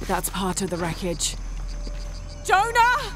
that's part of the wreckage. Jonah!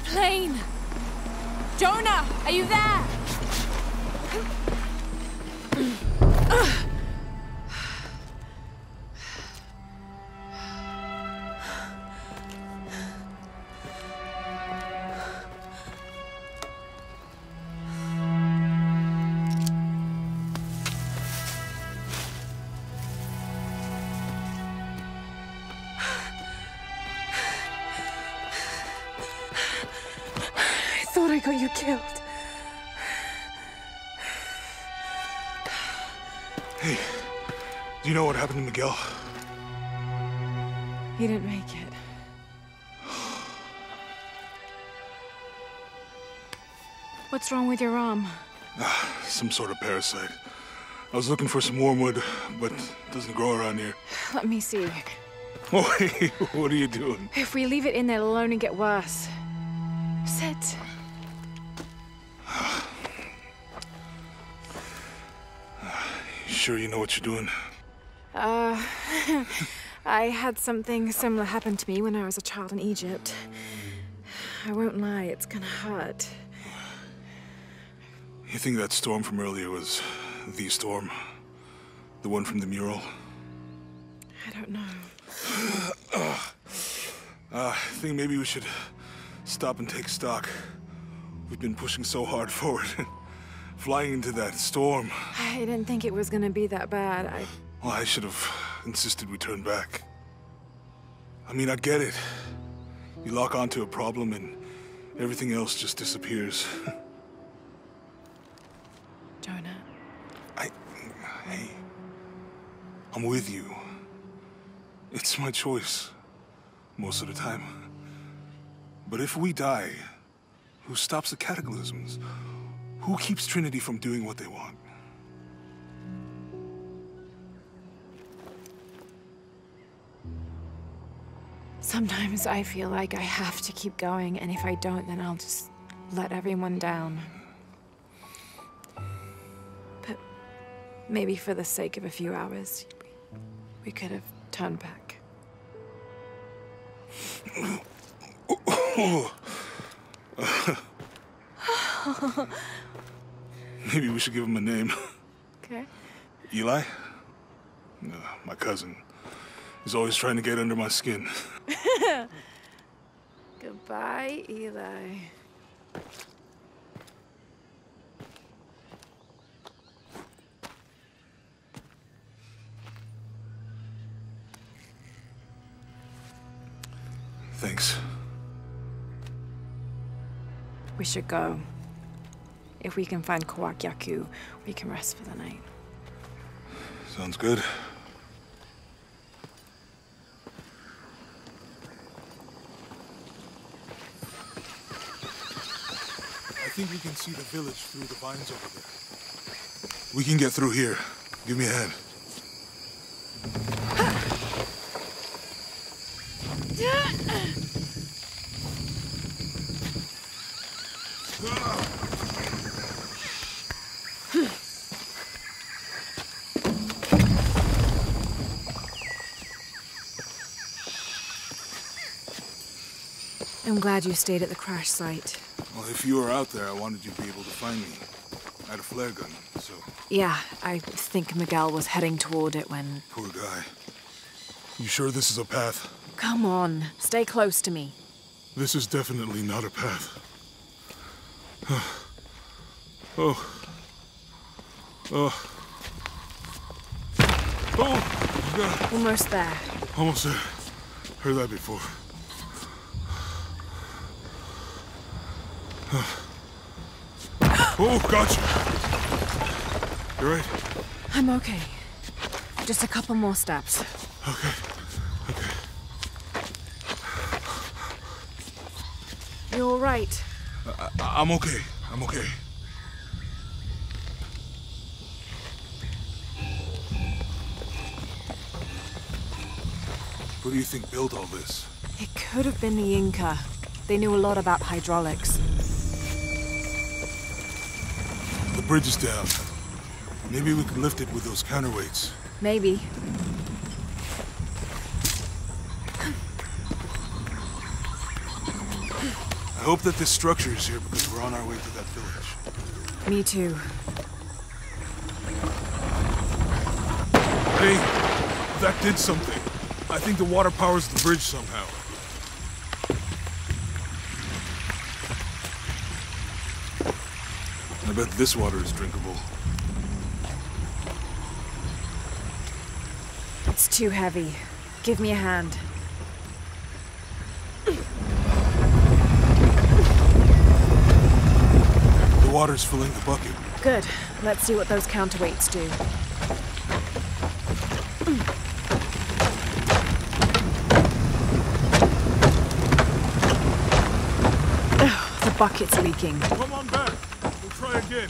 Plane! Jonah, are you there? I thought I got you killed. Hey, do you know what happened to Miguel? He didn't make it. What's wrong with your arm? Some sort of parasite. I was looking for some wormwood, but it doesn't grow around here. Let me see. Oh, hey, what are you doing? If we leave it in there, it'll only get worse. Sit. You sure you know what you're doing? I had something similar happen to me when I was a child in Egypt. I won't lie, it's gonna hurt. You think that storm from earlier was the storm? The one from the mural? I don't know. I think maybe we should stop and take stock. We've been pushing so hard forward. Flying into that storm. I didn't think it was gonna be that bad. Well, I should have insisted we turn back. I mean, I get it. You lock onto a problem and everything else just disappears. Jonah. Hey, I'm with you. It's my choice, most of the time. But if we die, who stops the cataclysms? Who keeps Trinity from doing what they want? Sometimes I feel like I have to keep going, and if I don't, then I'll just let everyone down. But maybe for the sake of a few hours, we could have turned back. Maybe we should give him a name. Okay. Eli? My cousin. He's always trying to get under my skin. Goodbye, Eli. Thanks. We should go. If we can find Kawakyaku, we can rest for the night. Sounds good. I think we can see the village through the vines over there. We can get through here. Give me a hand. I'm glad you stayed at the crash site. Well, if you were out there, I wanted you to be able to find me. I had a flare gun, so... Yeah, I think Miguel was heading toward it when... Poor guy. You sure this is a path? Come on, stay close to me. This is definitely not a path. Oh. Oh, God. Almost there. Almost there. Heard that before. Oh, gotcha. You right? I'm okay. Just a couple more steps. Okay. Okay. You all right? I'm okay. I'm okay. Who do you think built all this? It could have been the Inca. They knew a lot about hydraulics. The bridge is down. Maybe we can lift it with those counterweights. Maybe. I hope that this structure is here because we're on our way to that village. Me too. Hey, that did something. I think the water powers the bridge somehow. I bet this water is drinkable. It's too heavy. Give me a hand. The water's filling the bucket. Good. Let's see what those counterweights do. The bucket's leaking. Come on back. We'll try again.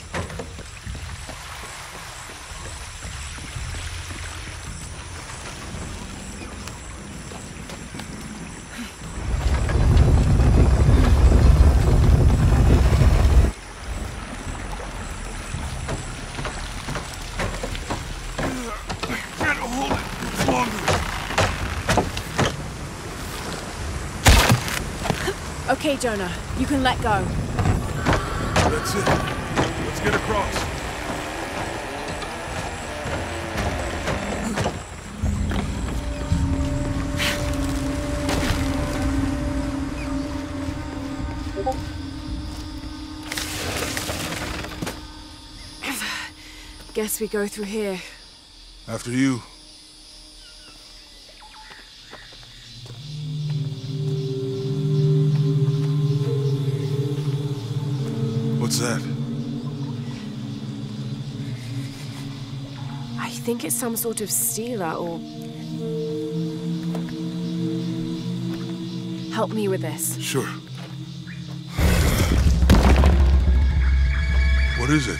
Can't hold it longer. Okay, Jonah. You can let go. That's it. Let's get across. Guess we go through here. After you. What's that? I think it's some sort of sealer or... Help me with this. Sure. What is it?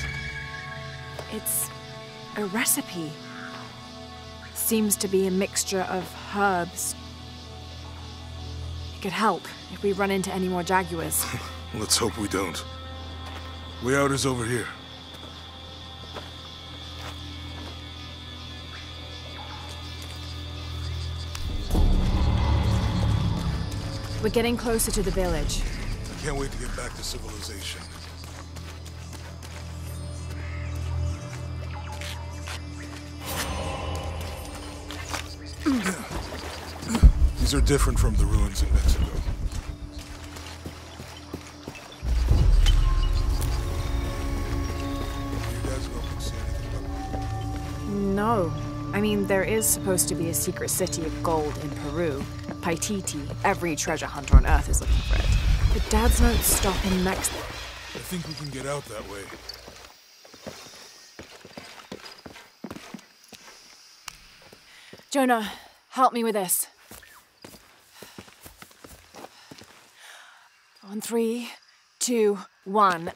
It's a recipe. Seems to be a mixture of herbs. It could help if we run into any more jaguars. Let's hope we don't. Way out is over here. We're getting closer to the village. I can't wait to get back to civilization. These are different from the ruins in Mexico. You guys don't see anything about No. I mean, there is supposed to be a secret city of gold in Peru. Paititi. Every treasure hunter on Earth is looking for it. But Dads won't stop in Mexico. I think we can get out that way. Jonah, help me with this. On 3, 2, 1.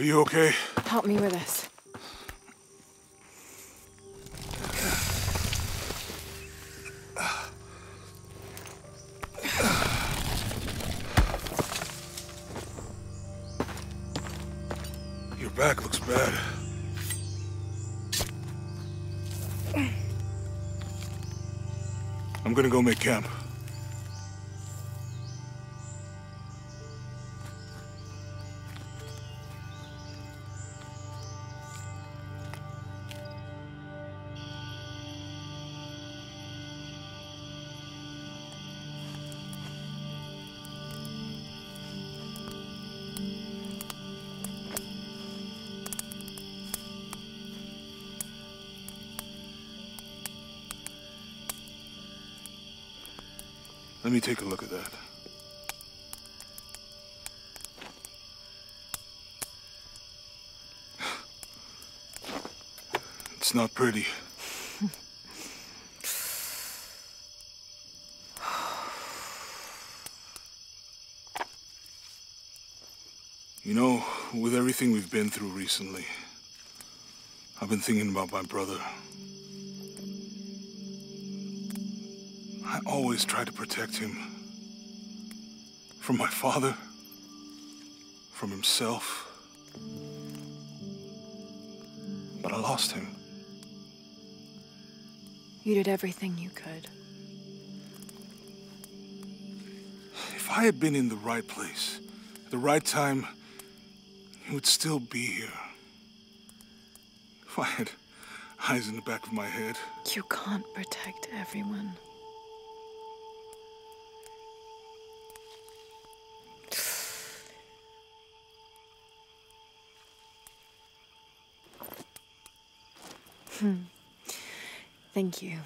Are you okay? Help me with this. Your back looks bad. I'm gonna go make camp. Let me take a look at that. It's not pretty. You know, with everything we've been through recently, I've been thinking about my brother. I always tried to protect him. From my father. From himself. But I lost him. You did everything you could. If I had been in the right place, at the right time, he would still be here. If I had eyes in the back of my head. You can't protect everyone. Thank you.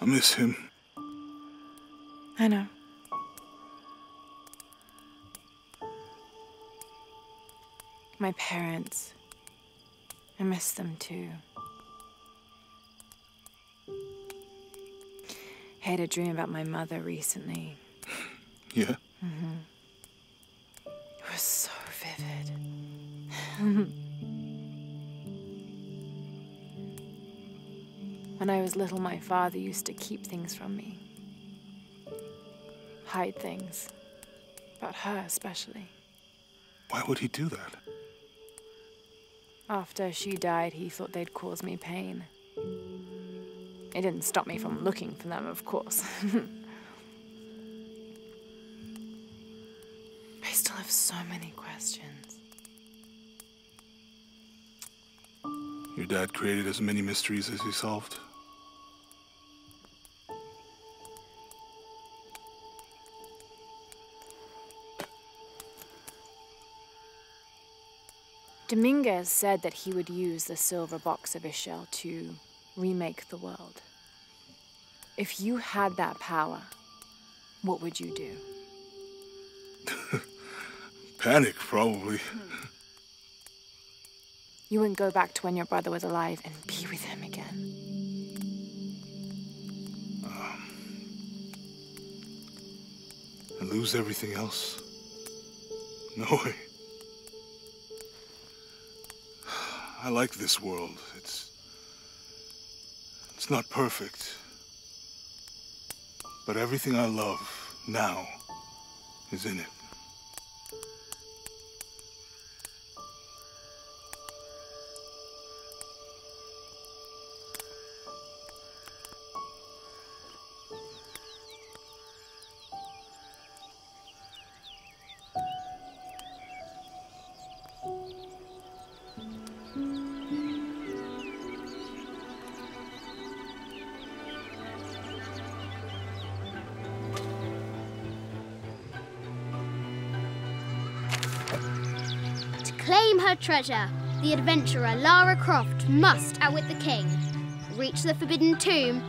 I miss him. I know. My parents. I miss them too. I had a dream about my mother recently. Yeah? Mm-hmm. It was so vivid. When I was little, my father used to keep things from me. Hide things. About her, especially. Why would he do that? After she died, he thought they'd cause me pain. It didn't stop me from looking for them, of course. I still have so many questions. Your dad created as many mysteries as he solved. Dominguez said that he would use the silver box of Ishel to remake the world. If you had that power, what would you do? Panic, probably. You wouldn't go back to when your brother was alive and be with him again. And lose everything else? No way. I like this world. It's not perfect. But everything I love now is in it. Claim her treasure. The adventurer Lara Croft must outwit the king, reach the forbidden tomb,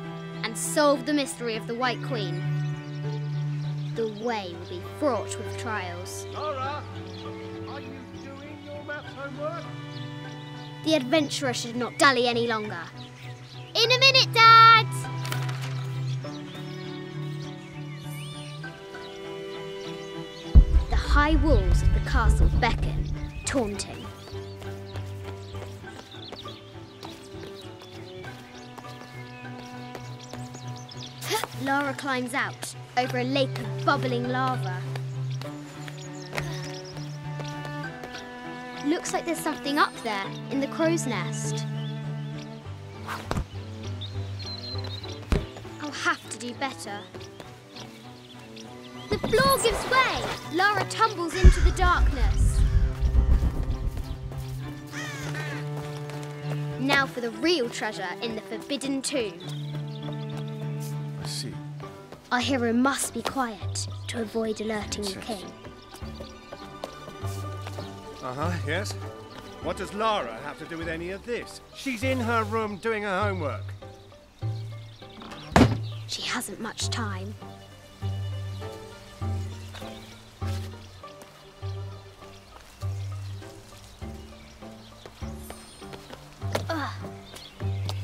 and solve the mystery of the White Queen. The way will be fraught with trials. Lara, are you doing your maths homework? The adventurer should not dally any longer. In a minute, Dad! high walls of the castle beckon, taunting. Lara climbs out over a lake of bubbling lava. Looks like there's something up there in the crow's nest. I'll have to do better. The floor gives way! Lara tumbles into the darkness. Now for the real treasure in the Forbidden Tomb. I see. Our hero must be quiet to avoid alerting the king. Yes. What does Lara have to do with any of this? She's in her room doing her homework. She hasn't much time.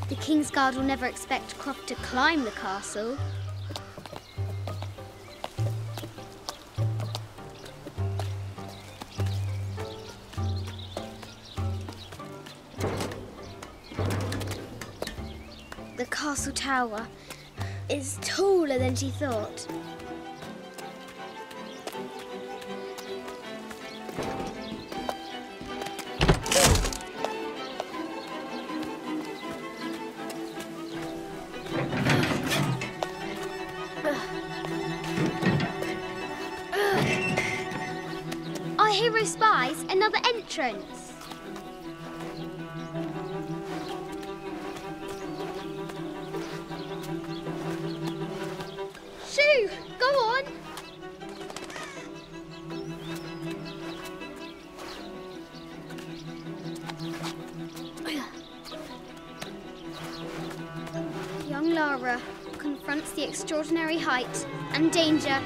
The King's Guard will never expect Croft to climb the castle. The castle tower is taller than she thought. Our hero spies another entrance. Shoo! Go on! Young Lara confronts the extraordinary height and danger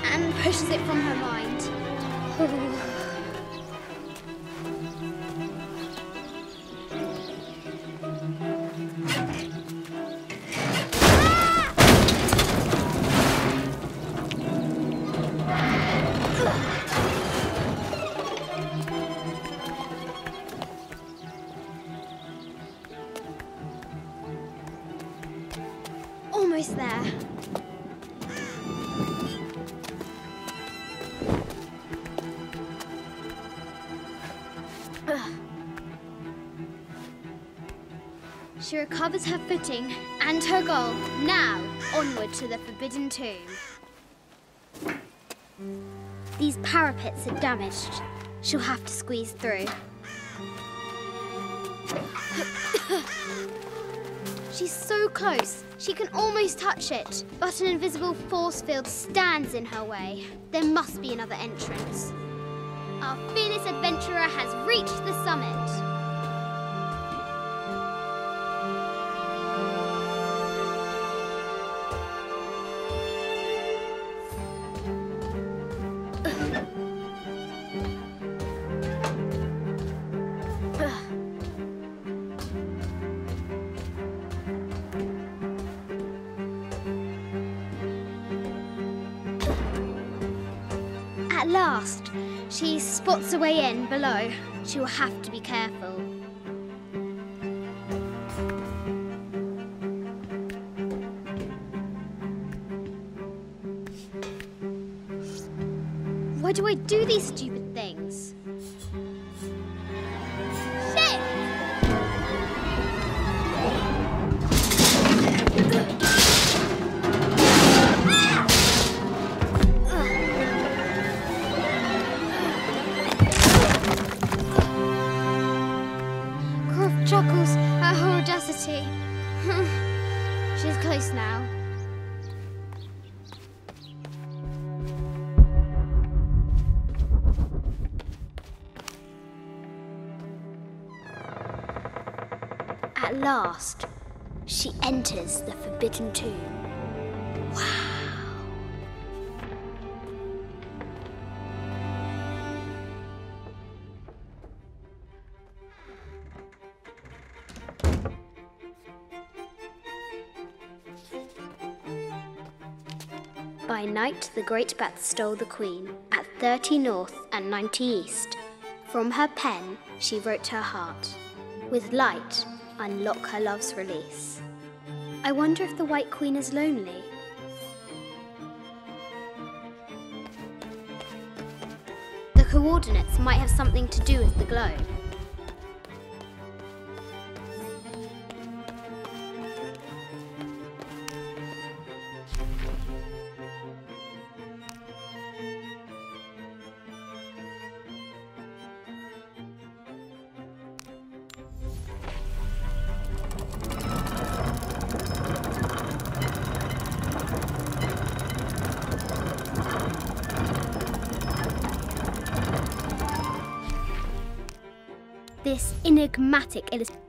and pushes it from her mind. Almost there. She recovers her footing and her goal. Now, onward to the Forbidden Tomb. These parapets are damaged. She'll have to squeeze through. She's so close, she can almost touch it, but an invisible force field stands in her way. There must be another entrance. Our fearless adventurer has reached the summit. At last, she spots a way in below. She will have to be careful. Why do I do these stupid things? Shit! Chuckles at her audacity. She's close now. At last, she enters the Forbidden Tomb. Wow. By night, the great bat stole the queen. At 30 north and 90 east. From her pen, she wrote her heart. With light, unlock her love's release. I wonder if the White Queen is lonely. The coordinates might have something to do with the globe. This enigmatic illustration.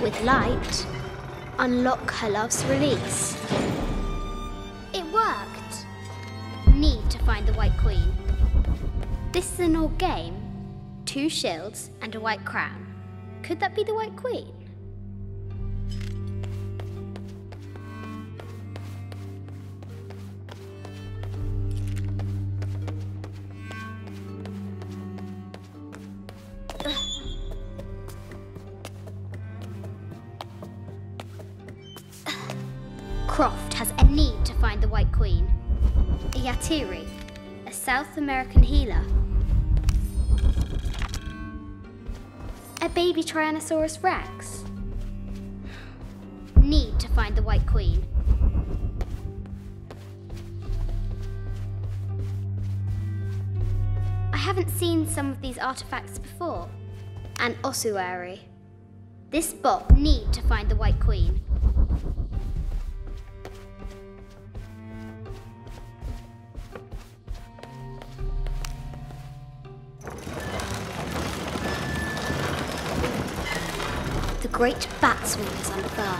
With light, unlock her love's release. It worked. Need to find the White Queen. This is an old game. 2 shields and a white crown. Could that be the White Queen? Croft has a need to find the White Queen. A Yatiri, a South American healer. A baby Tyrannosaurus Rex. Need to find the White Queen. I haven't seen some of these artifacts before. An ossuary. This bot need to find the White Queen. The great batswing is unfurled.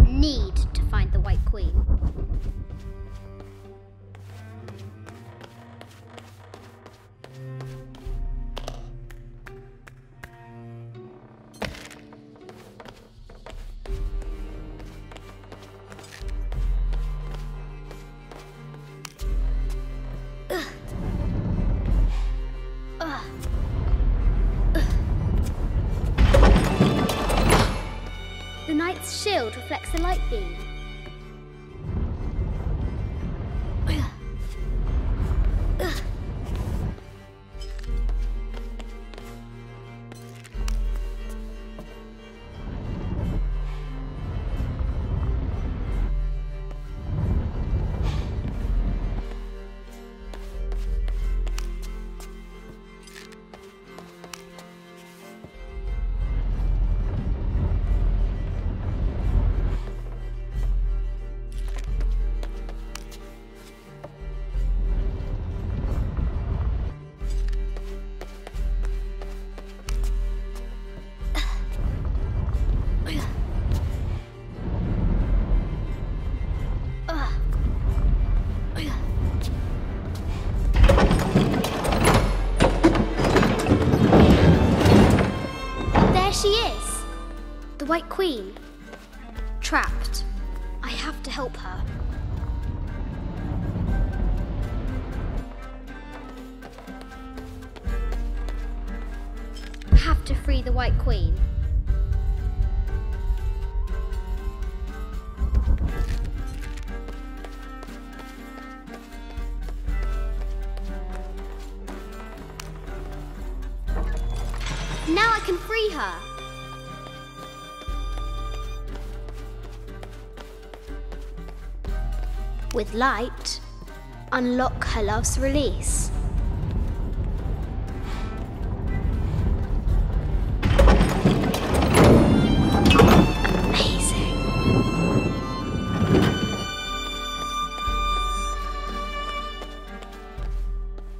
Need to find the White Queen. The knight's shield reflects the light beam. She is! The White Queen. Trapped. I have to help her. Have to free the White Queen. Now I can free her. With light, unlock her love's release. Amazing.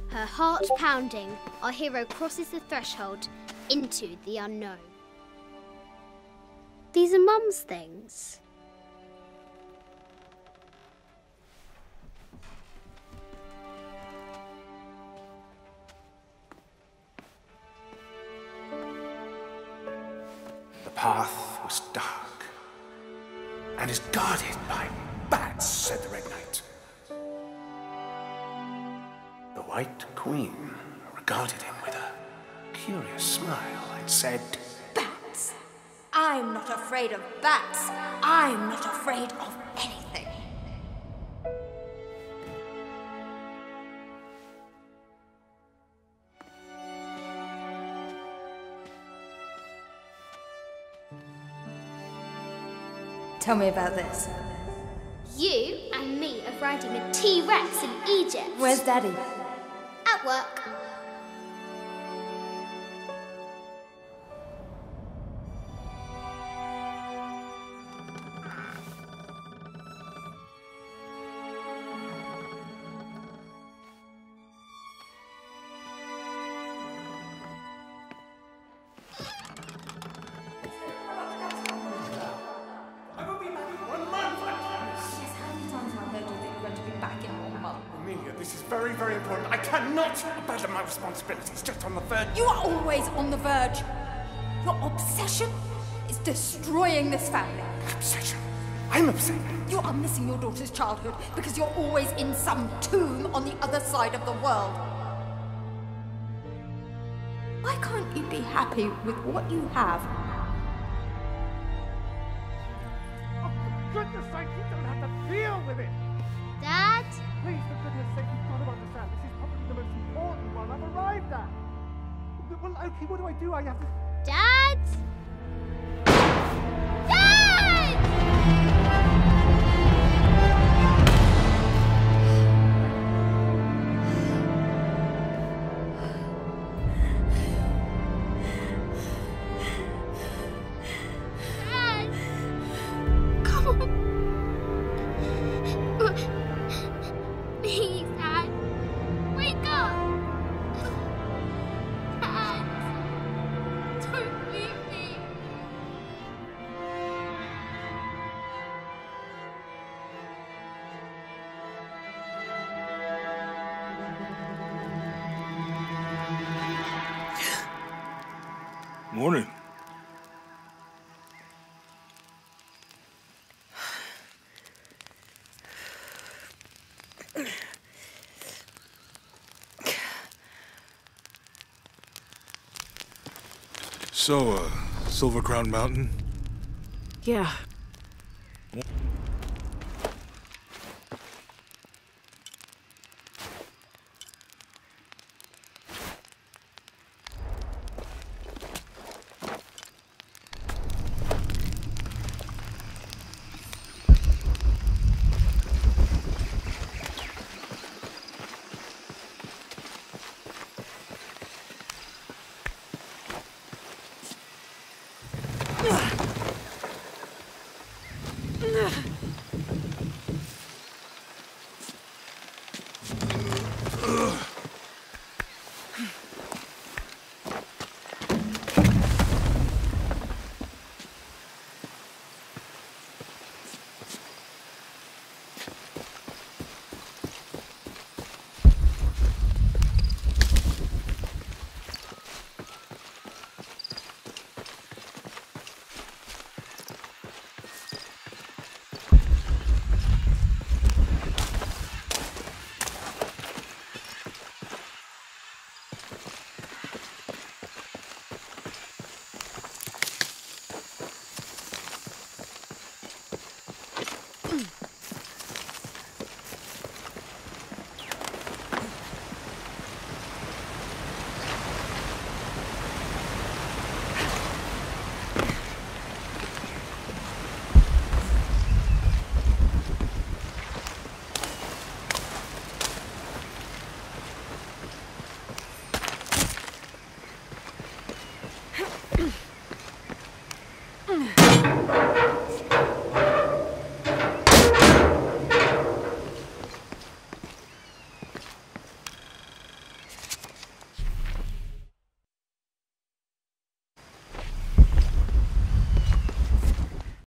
Her heart pounding, our hero crosses the threshold into the unknown. These are Mum's things. The path was dark and is guarded by bats, said the Red Knight. The White Queen regarded him with a curious smile and said, Bats? I'm not afraid of bats. I'm not afraid of anything. Tell me about this. You and me are riding a T-Rex in Egypt. Where's Daddy? At work. This is very, very important. I cannot abandon my responsibilities just on the verge. You are always on the verge. Your obsession is destroying this family. Obsession? I'm upset. You are missing your daughter's childhood because you're always in some tomb on the other side of the world. Why can't you be happy with what you have? Oh, for goodness sake, you don't have to deal with it. Dad? Please, for goodness sake, you've got to understand. This is probably the most important one I've arrived at. Well, okay, what do? I have to... Dad? Dad! Dad! Come on. Please, Dad. Wake up. Dad. Don't leave me. Morning. So, Silver Crown Mountain? Yeah,